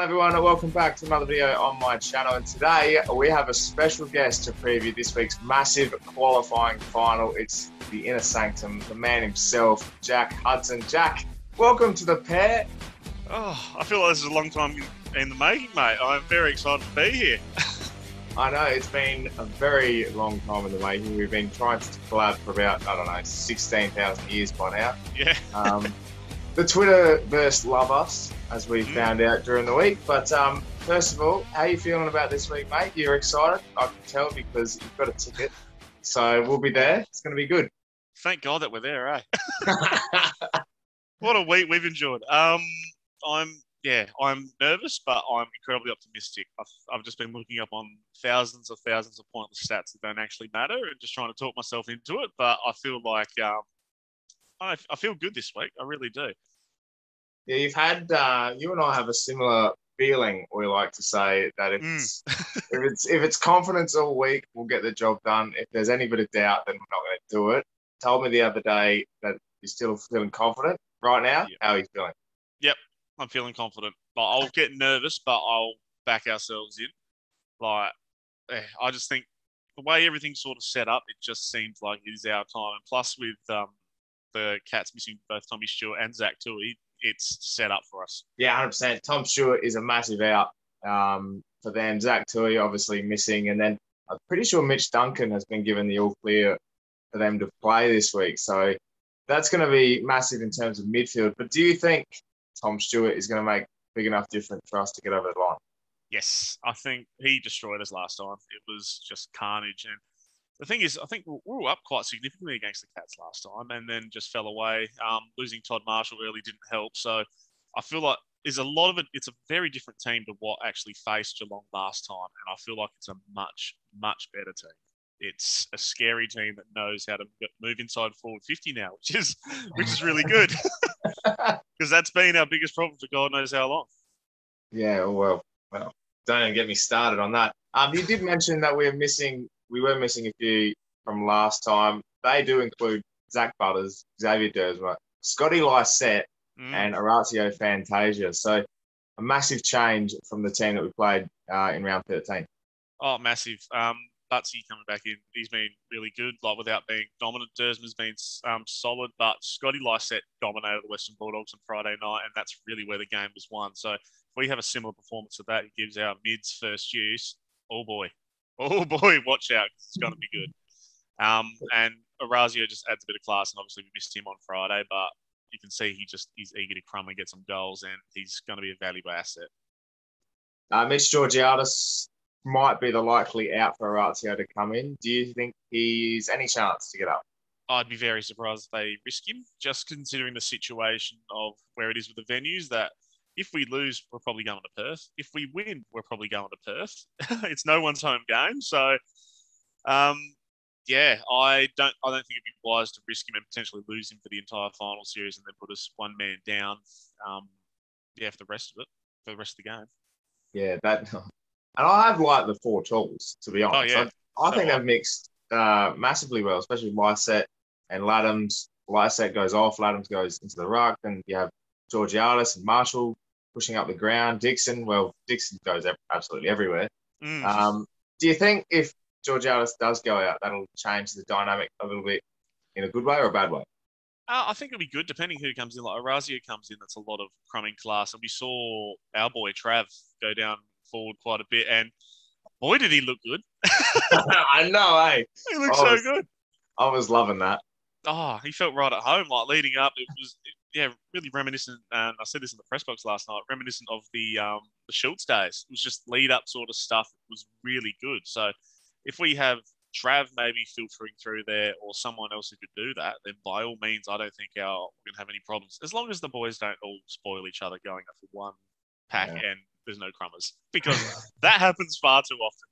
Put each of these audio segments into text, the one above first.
everyone, and welcome back to another video on my channel. And today we have a special guest to preview this week's massive qualifying final. It's the inner sanctum, the man himself, Jack Hudson. Jack, welcome to the pair. Oh, I feel like this is a long time in the making, mate. I'm very excited to be here. I know, it's been a very long time in the making. We've been trying to collab for about, 16,000 years by now. Yeah. The Twitterverse love us, as we found out during the week. But first of all, how are you feeling about this week, mate? You're excited? I can tell because you've got a ticket. So we'll be there. It's going to be good. Thank God that we're there, eh? What a week we've enjoyed. I'm nervous, but I'm incredibly optimistic. I've just been looking up on thousands of pointless stats that don't actually matter and just trying to talk myself into it. But I feel like I feel good this week. I really do. Yeah, you've had you and I have a similar feeling. We like to say that if it's confidence all week, we'll get the job done. If there's any bit of doubt, then we're not going to do it. Told me the other day that you're still feeling confident right now. Yep. How are you feeling? Yep, I'm feeling confident. Like, I'll get nervous, but I'll back ourselves in. I just think the way everything's sort of set up, it just seems like it is our time. And plus, with the Cats missing both Tommy Stewart and Zach Tui, it's set up for us. Yeah, 100%. Tom Stewart is a massive out for them. Zach Tui obviously missing. And then I'm pretty sure Mitch Duncan has been given the all clear for them to play this week. So that's going to be massive in terms of midfield. But do you think Tom Stewart is going to make a big enough difference for us to get over the line? Yes, I think he destroyed us last time. It was just carnage. And the thing is, I think we were up quite significantly against the Cats last time and then just fell away. Losing Todd Marshall early didn't help. So I feel like there's a lot of it. It's a very different team to what actually faced Geelong last time. And I feel like it's a much, much better team. It's a scary team that knows how to move inside forward 50 now, which is really good. Because that's been our biggest problem for God knows how long. Yeah, well, don't even get me started on that. You did mention that we were missing a few from last time. They do include Zach Butters, Xavier Dersma, Scotty Lysette, and Orazio Fantasia. So a massive change from the team that we played in round 13. Oh, massive. Butsy coming back in, he's been really good, without being dominant. Dersma's been solid, but Scotty Lysette dominated the Western Bulldogs on Friday night, and that's really where the game was won. So if we have a similar performance to that, it gives our mids first use. Oh boy, watch out, because it's going to be good. And Orazio just adds a bit of class, and obviously we missed him on Friday, but you can see he's eager to crumb and get some goals, and he's going to be a valuable asset. Mitch Georgiadis might be the likely out for Orazio to come in. Do you think he's any chance to get up? I'd be very surprised if they risk him, just considering the situation of where it is with the venues, that if we lose, we're probably going to Perth. If we win, we're probably going to Perth. It's no one's home game. So, I don't think it'd be wise to risk him and potentially lose him for the entire final series and then put us one man down, for the rest of the game. Yeah, that... And I have liked the four tools, to be honest. Oh, yeah. I think they've mixed massively well, especially Lysette and Laddams. Lysette goes off, Laddams goes into the ruck, and you have Georgiadis and Marshall pushing up the ground. Dixon goes absolutely everywhere. Do you think if Georgiadis does go out, that'll change the dynamic a little bit in a good way or a bad way? I think it'll be good, depending who comes in. Like Orazio comes in, that's a lot of crumbing class. And we saw our boy Trav go down forward quite a bit, and boy, did he look good. I know, eh? He looked so good. I was loving that. Oh, he felt right at home, leading up. It was, really reminiscent, and I said this in the press box last night, reminiscent of the Schultz days. It was just lead-up sort of stuff. It was really good. So if we have Trav maybe filtering through there or someone else who could do that, then by all means, I don't think we're going to have any problems. As long as the boys don't all spoil each other going up for one pack and there's no crummers, because that happens far too often.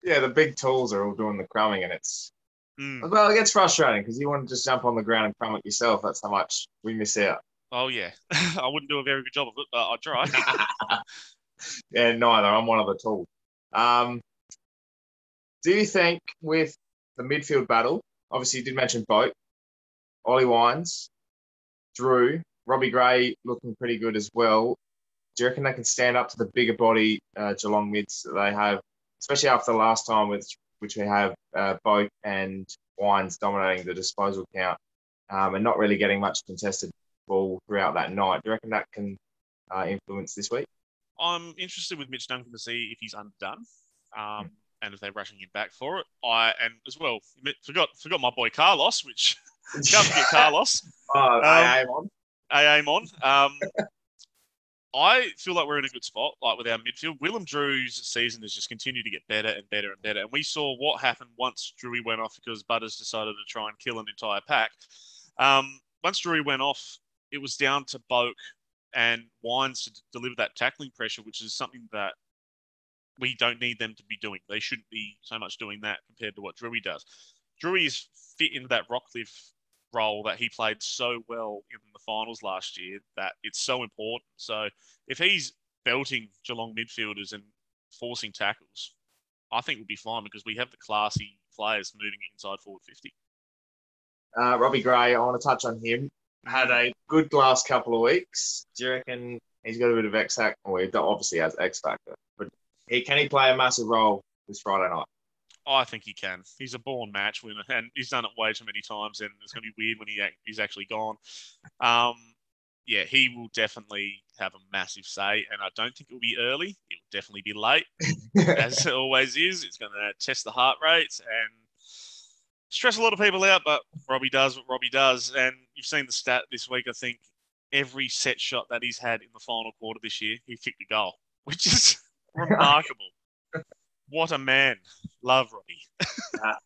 Yeah, the big tools are all doing the crumbing, and it's well, it gets frustrating because you want to just jump on the ground and crumb it yourself. That's how much we miss out. Oh yeah, I wouldn't do a very good job of it, but I'd try. Yeah, neither. I'm one of the tools. Do you think with the midfield battle, obviously you did mention Boat, Ollie Wines, Drew, Robbie Gray looking pretty good as well. Do you reckon they can stand up to the bigger body Geelong mids that they have, especially after the last time which we have Boak and Wines dominating the disposal count and not really getting much contested ball throughout that night? Do you reckon that can influence this week? I'm interested with Mitch Duncan to see if he's undone, and if they're rushing him back for it. And as well forgot my boy Carlos, which can't forget Carlos. AA on. AA on. I feel like we're in a good spot, like with our midfield. Willem Drew's season has just continued to get better and better and better. And we saw what happened once Drewy went off because Butters decided to try and kill an entire pack. Once Drewy went off, it was down to Boak and Wines to deliver that tackling pressure, which is something that we don't need them to be doing. They shouldn't be so much doing that compared to what Drewy does. Drewy is fit into that Rockcliffe role that he played so well in the finals last year that it's so important. So if he's belting Geelong midfielders and forcing tackles, I think we'll be fine because we have the classy players moving inside forward 50. Robbie Gray, I want to touch on him. Had a good last couple of weeks. Do you reckon he's got a bit of X factor? Well, he obviously has X factor, but can he play a massive role this Friday night? I think he can. He's a born match winner, and he's done it way too many times, and it's going to be weird when he's actually gone. Yeah, he will definitely have a massive say, and I don't think it will be early. It will definitely be late, as it always is. It's going to test the heart rates and stress a lot of people out, but Robbie does what Robbie does. And you've seen the stat this week, I think, every set shot that he's had in the final quarter this year, he kicked a goal, which is remarkable. What a man. Love Robbie.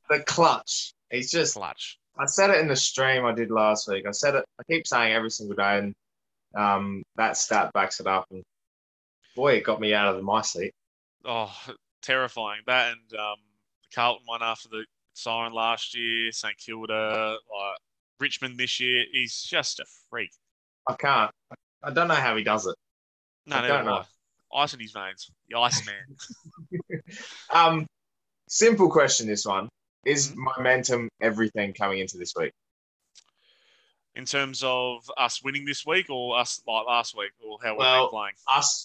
The clutch. He's just clutch. I said it in the stream I did last week. I said it. I keep saying every single day, and that stat backs it up. And boy, it got me out of my seat. Oh, terrifying. That and the Carlton one after the siren last year, St Kilda, Richmond this year. He's just a freak. I can't. I don't know how he does it. No, neither do I. Ice in his veins. The ice man. Simple question, this one. Is momentum everything coming into this week? In terms of us winning this week or us like last week or how we've been playing?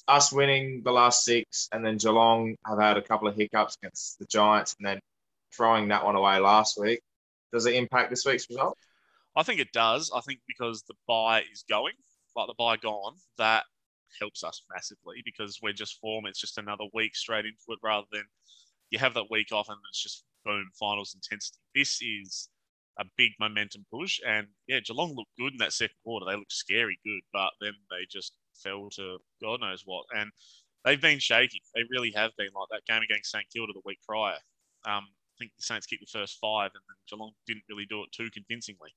Us winning the last 6 and then Geelong have had a couple of hiccups against the Giants and then throwing that one away last week. Does it impact this week's result? I think it does. I think because the bye is going, like the bye gone, that helps us massively because we're just form. It's just another week straight into it rather than you have that week off and it's just boom, finals intensity. This is a big momentum push. And yeah, Geelong looked good in that second quarter. They looked scary good, but then they just fell to God knows what. And they've been shaky. They really have been, like that game against St Kilda the week prior. I think the Saints kicked the first 5 and then Geelong didn't really do it too convincingly.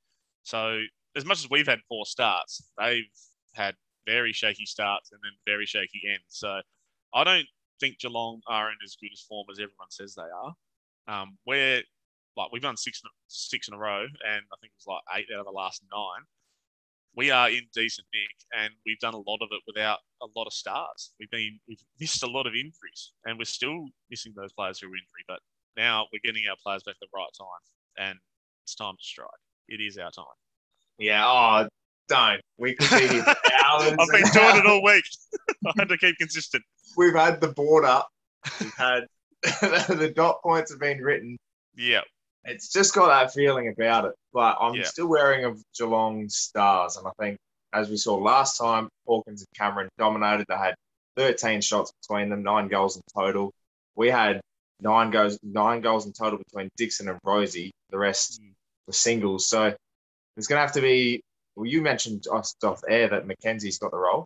So as much as we've had poor starts, they've had very shaky starts and then very shaky ends. So I don't think Geelong are in as good as form as everyone says they are. We've done six in a row, and I think it was like 8 out of the last 9. We are in decent nick, and we've done a lot of it without a lot of stars. We've missed a lot of injuries, and we're still missing those players who are injury. But now we're getting our players back at the right time, and it's time to strike. It is our time. Yeah. Don't. We could be here for hours. I've been doing it all week. I had to keep consistent. We've had the board up. We've had the dot points have been written. Yeah. It's just got that feeling about it. But I'm still wearing of Geelong stars. And I think, as we saw last time, Hawkins and Cameron dominated. They had 13 shots between them, 9 goals in total. We had 9 goals in total between Dixon and Rosie. The rest were singles. So there's going to have to be. Well, you mentioned off air that Mackenzie's got the role.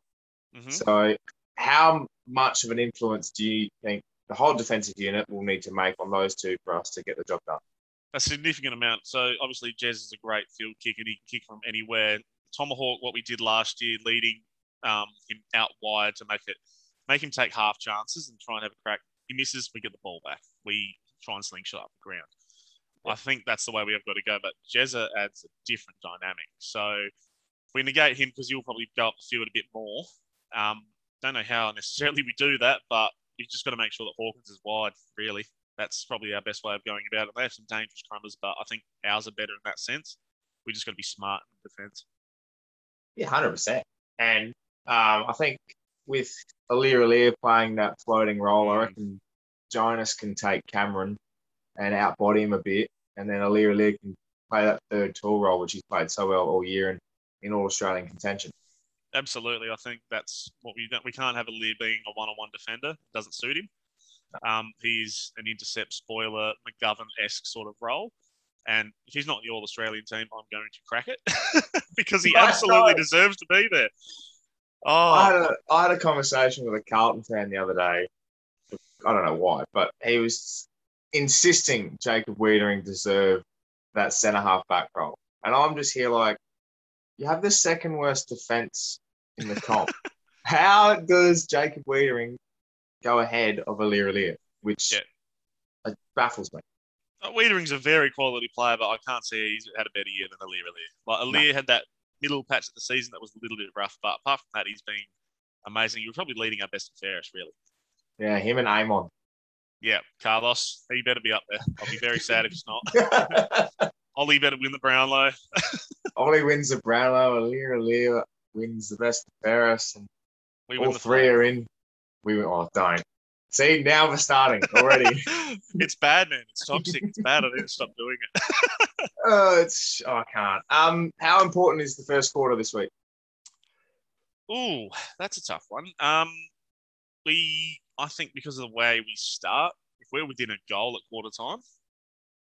Mm-hmm. So how much of an influence do you think the whole defensive unit will need to make on those two for us to get the job done? A significant amount. So obviously Jez is a great field kicker. He can kick from anywhere. Tomahawk, what we did last year, leading him out wide to make him take half chances and try and have a crack. He misses, we get the ball back. We try and slingshot up the ground. I think that's the way we have got to go. But Jezza adds a different dynamic. So if we negate him because he'll probably go up the field a bit more. Don't know how necessarily we do that, but you've just got to make sure that Hawkins is wide, really. That's probably our best way of going about it. They have some dangerous crumbers, but I think ours are better in that sense. We just got to be smart in defence. Yeah, 100%. And I think with Alir playing that floating role, I Mm. reckon Jonas can take Cameron and outbody him a bit, and then Alir can play that third tall role, which he's played so well all year and in all Australian contention. Absolutely. I think that's what we can't have a Lear being a one-on-one defender. It doesn't suit him. He's an intercept spoiler, McGovern-esque sort of role. And if he's not in the All-Australian team, I'm going to crack it because he absolutely deserves to be there. Oh, I had a conversation with a Carlton fan the other day. I don't know why, but he was insisting Jacob Wiedering deserved that centre-half back role. And I'm just here like, you have the second worst defence in the comp. How does Jacob Wiedering go ahead of Alir, which baffles me. Wiedering's a very quality player, but I can't see he's had a better year than Alir. Like Alir had that middle patch of the season that was a little bit rough, but apart from that, he's been amazing. You're probably leading our best and fairest, really. Yeah, him and Amon. Yeah, Carlos, he better be up there. I'll be very sad if he's not. Ollie better win the Brownlow. Ollie wins the Brownlow. Alir wins the best and fairest, and all three are in. Don't. See, now we're starting already. It's bad, man. It's toxic. It's bad. I need to stop doing it. I can't. How important is the first quarter this week? Ooh, that's a tough one. I think because of the way we start, if we're within a goal at quarter time,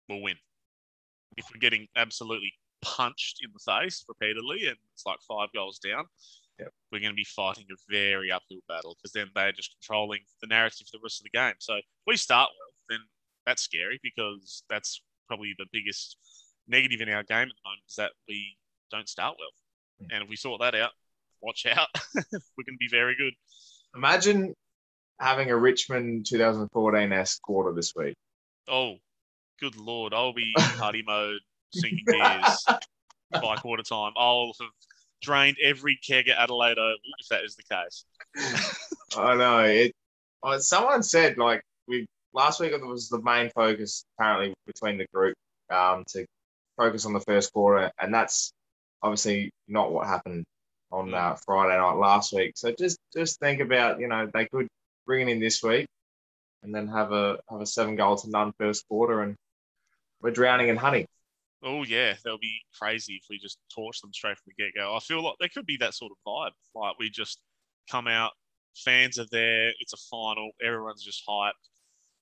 we'll win. If we're getting absolutely punched in the face repeatedly and it's like 5 goals down, we're going to be fighting a very uphill battle because then they're just controlling the narrative for the rest of the game. So if we start well, then that's scary because that's probably the biggest negative in our game at the moment is that we don't start well. And if we sort that out, watch out. We're going to be very good. Imagine having a Richmond 2014-esque quarter this week. Oh, good Lord. I'll be in party mode, singing beers by quarter time. I'll have drained every keg at Adelaide Oval if that is the case. I know. Someone said, last week it was the main focus apparently between the group to focus on the first quarter, and that's obviously not what happened on Friday night last week. So just think about, they could bring it in this week and then have a 7-goal-to-none first quarter, and we're drowning in honey. Oh, yeah, they'll be crazy if we just torch them straight from the get-go. I feel like there could be that sort of vibe. Like, we just come out, fans are there, it's a final, everyone's just hyped.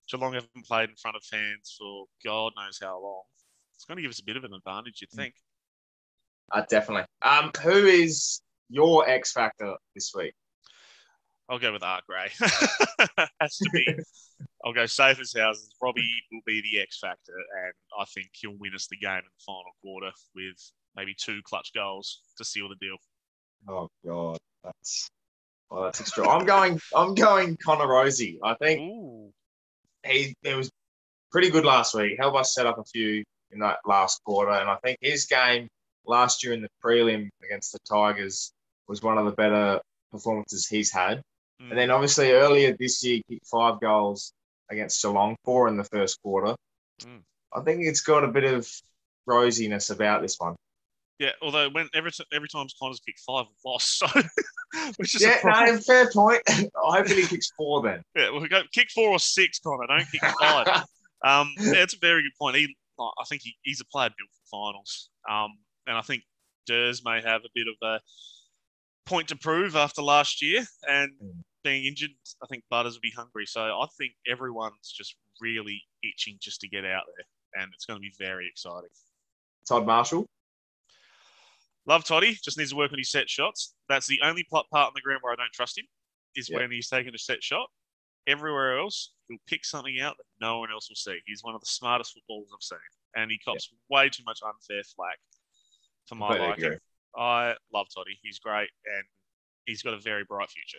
Geelong haven't played in front of fans for God knows how long. It's going to give us a bit of an advantage, you'd think. Definitely. Who is your X factor this week? I'll go with Art Gray. Has to be. I'll go safe as houses. Robbie will be the X factor, and I think he'll win us the game in the final quarter with maybe 2 clutch goals to seal the deal. Oh God, that's extra. I'm going Connor Rosie. I think he was pretty good last week. Helped us set up a few in that last quarter, and I think his game last year in the prelim against the Tigers was one of the better performances he's had. And then obviously earlier this year, he kicked 5 goals against Geelong, 4 in the first quarter. I think it's got a bit of rosiness about this one. Yeah, although every time Connor's kicked 5, we've lost. So, which is fair point. Hopefully he kicks 4 then. Yeah, we'll go kick 4 or 6, Connor. Don't kick 5. It's a very good point. I think he's a player built for finals. And I think Durs may have a bit of a point to prove after last year. And being injured, I think Butters will be hungry. So I think everyone's just really itching just to get out there. And it's going to be very exciting. Todd Marshall? Love Toddy. Just needs to work on his set shots. That's the only part on the ground where I don't trust him, is when he's taking a set shot. Everywhere else, he'll pick something out that no one else will see. He's one of the smartest footballers I've seen. And he cops way too much unfair flack for my liking. I love Toddy. He's great, and he's got a very bright future.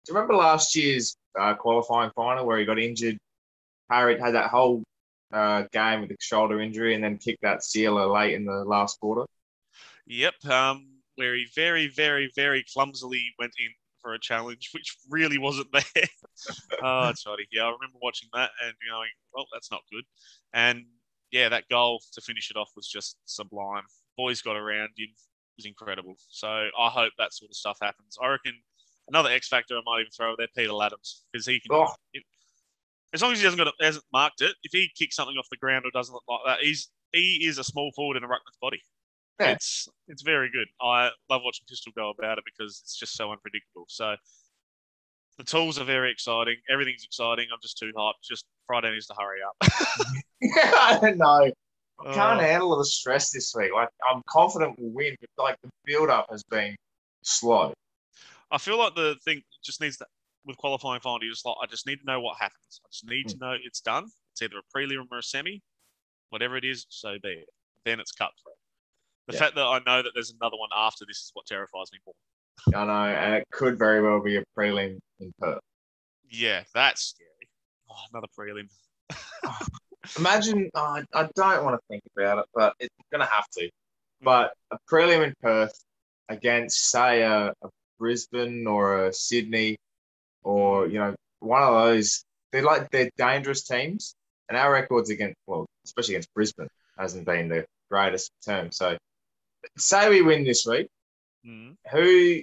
Do you remember last year's qualifying final where he got injured? Harry had that whole game with a shoulder injury and then kicked that sealer late in the last quarter. Yep, where he very, very, very clumsily went in for a challenge, which really wasn't there. Oh, Toddy. Yeah, I remember watching that and going, well, that's not good. And, yeah, that goal to finish it off was just sublime. Boys got around him. It was incredible. So I hope that sort of stuff happens. I reckon Another X factor I might even throw there, Peter Laddams, because he can. Oh, As long as he hasn't marked it, if he kicks something off the ground or doesn't look like that, he is a small forward in a ruckman's body. yeah. It's very good. I love watching Pistol go about it because it's just so unpredictable. So the tools are very exciting. Everything's exciting. I'm just too hyped. Just Friday needs to hurry up. I don't know. I can't Oh, handle the stress this week. Like, I'm confident we'll win, but like the build-up has been slow. I feel like the thing just needs to, with qualifying final, I just need to know what happens. I just need Mm. to know it's done. It's either a prelim or a semi. Whatever it is, so be it. Then it's cutthroat. The Yeah, fact that I know that there's another one after this is what terrifies me more. I know, and it could very well be a prelim in Perth. Yeah, that's scary. Oh, another prelim. Imagine, I don't want to think about it, but it's going to have to. Mm. But a prelim in Perth against, say, a Brisbane or a Sydney or, one of those, they're dangerous teams. And our records especially against Brisbane, hasn't been the greatest term. So, say we win this week, Mm. who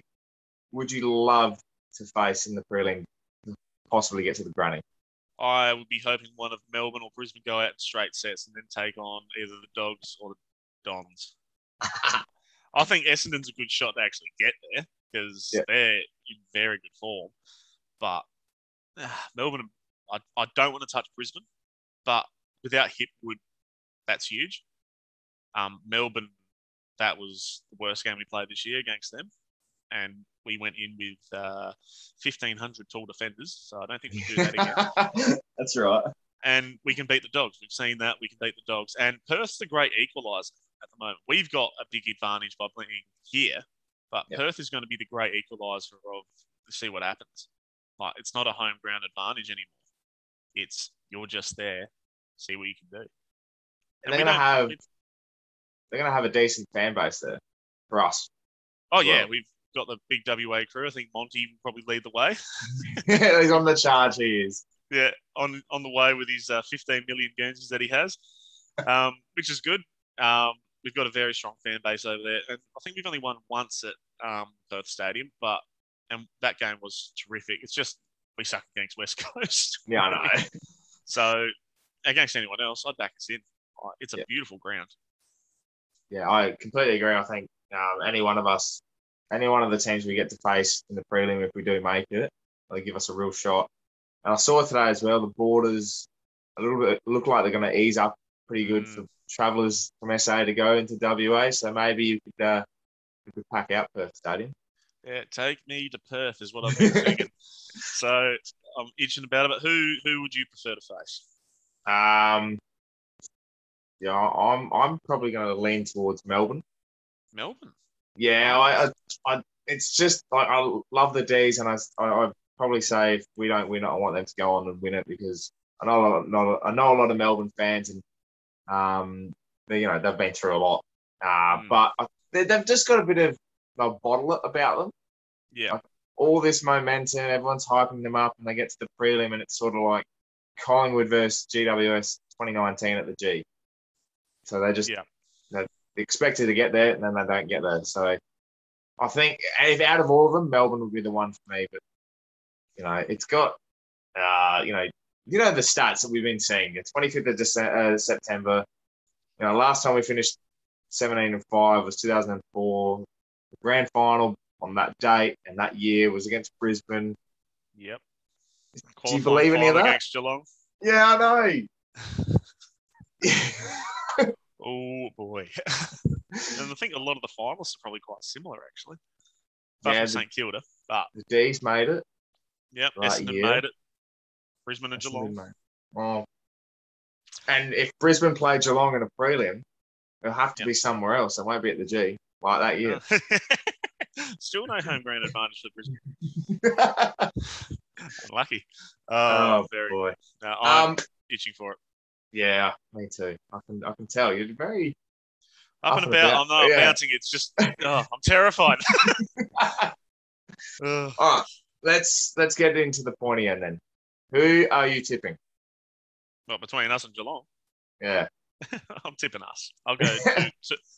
would you love to face in the prelim, possibly get to the granny? I would be hoping one of Melbourne or Brisbane go out in straight sets and then take on either the Dogs or the Dons. I think Essendon's a good shot to actually get there because Yeah. they're in very good form. But Melbourne, I don't want to touch Brisbane, but without Hipwood, that's huge. Melbourne, that was the worst game we played this year against them. And we went in with 1,500 tall defenders, so I don't think we can do that again. That's right. And we can beat the Dogs. We've seen that. We can beat the Dogs. And Perth's the great equaliser at the moment. We've got a big advantage by playing here, but Yep. Perth is going to be the great equaliser of see what happens. Like, it's not a home ground advantage anymore. It's you're just there, see what you can do. And they're gonna have a decent fan base there for us. Oh as yeah, well. we've got the big WA crew. I think Monty will probably lead the way. He's on the charge. He is. Yeah, on the way with his 15 million Guernseys that he has, which is good. We've got a very strong fan base over there, and I think we've only won once at Perth Stadium, and that game was terrific. It's just we suck against West Coast. Yeah, I know. So against anyone else, I'd back us in. It's a Yeah. beautiful ground. Yeah, I completely agree. I think any one of the teams we get to face in the prelim, if we do make it, they give us a real shot. And I saw today as well, the borders a little bit look like they're going to ease up pretty good for travellers from SA to go into WA. So maybe you could pack out Perth Stadium. Yeah, take me to Perth is what I've been thinking. So I'm itching about it. But who would you prefer to face? Yeah, I'm probably going to lean towards Melbourne. Melbourne. Yeah, Nice. I it's just like I love the D's, and I probably say if we don't win it, I want them to go on and win it because I know a lot of Melbourne fans, and they've been through a lot, but they've just got a bit of a bottle it about them. Yeah. Like, all this momentum, everyone's hyping them up, and they get to the prelim, and it's sort of like Collingwood versus GWS 2019 at the G. So they're expected to get there, and then they don't get there. So I think if out of all of them, Melbourne would be the one for me. But it's got the stats that we've been seeing. The 25th of September. Last time we finished 17-5 was 2004. The grand final on that date and that year was against Brisbane. Yep. Do you believe any of that? Against Geelong. Yeah, I know. Oh boy. And I think a lot of the finalists are probably quite similar, actually. Apart from St Kilda, but the D's made it. Yep, Essendon made it. Brisbane and Geelong. Well, and if Brisbane play Geelong in a prelim, it'll have to be somewhere else. It won't be at the G like that year. Still no home ground advantage for Brisbane. Unlucky. Oh, very boy. No, I'm itching for it. Yeah, me too. I can tell you're very up and about. I'm not bouncing. It's just I'm terrified. All right, let's get into the pointy end then. Who are you tipping? Well, between us and Geelong. Yeah. I'm tipping us. I'll go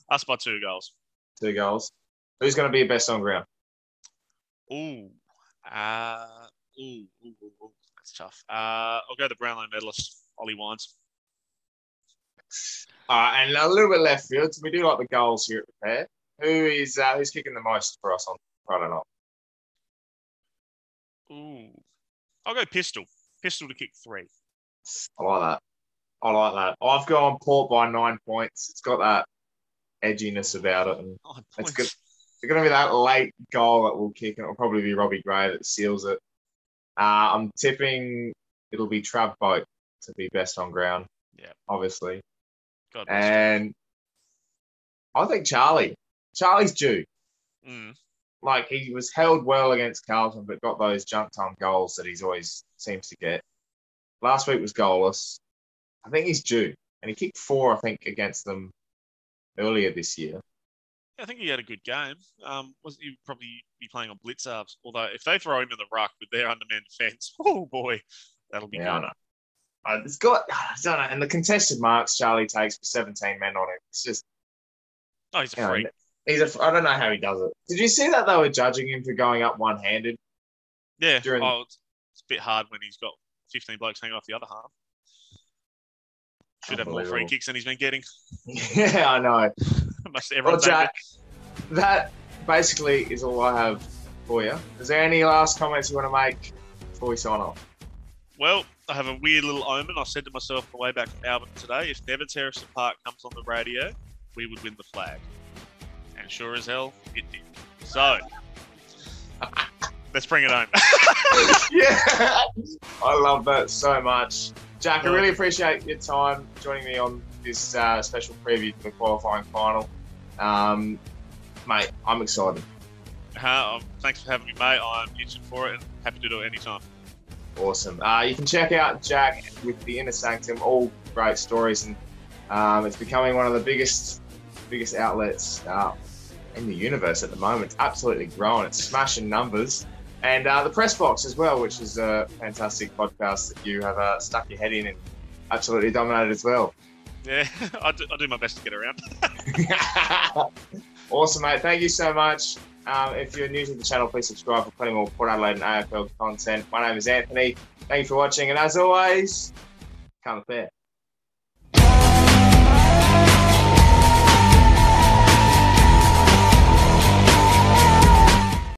us by 2 goals. 2 goals. Who's going to be best on ground? Ooh. That's tough. I'll go the Brownlow medalist, Ollie Wines. And a little bit left field. So we do like the goals here at the pair. Who's kicking the most for us on Friday night? I'll go Pistol. Pistol to kick 3. I like that. I've gone Port by 9 points. It's got that edginess about it, and 9 it's points. going to be that late goal that will kick, and it'll probably be Robbie Gray that seals it. I'm tipping it'll be Trav Boat to be best on ground. Yeah, obviously. God bless and I think Charlie's due. Mm. Like, he was held well against Carlton, but got those junk time goals that he's always seems to get. Last week was goalless. I think he's due, and he kicked 4, I think, against them earlier this year. I think he had a good game. Wasn't he probably be playing on blitz-ups? Although if they throw him in the ruck with their undermanned defence, oh boy, that'll be good. I know. It's got, I don't know, and the contested marks Charlie takes for 17 men on him. It's just, he's a freak. I don't know how he does it. Did you see that they were judging him for going up one-handed? Yeah. It's a bit hard when he's got 15 blokes hanging off the other half. Should have more free kicks than he's been getting. Yeah, I know. Well, Jack, that basically is all I have for you. Is there any last comments you want to make before we sign off? Well, I have a weird little omen. I said to myself on the way back to Albert today, if Never Terracing Park comes on the radio, we would win the flag. And sure as hell, it did. So, let's bring it home. Yeah, I love that so much. Jack, I really appreciate your time joining me on this special preview for the qualifying final. Mate, I'm excited. Thanks for having me, mate. I'm itching for it and happy to do it anytime. Awesome. You can check out Jack with the Inner Sanctum, all great stories, and it's becoming one of the biggest outlets in the universe at the moment. It's absolutely growing. It's smashing numbers. And the Press Box as well, which is a fantastic podcast that you have stuck your head in and absolutely dominated as well. Yeah, I do my best to get around. Awesome, mate. Thank you so much. If you're new to the channel, please subscribe for plenty more Port Adelaide and AFL content. My name is Anthony. Thank you for watching, and as always, come fair.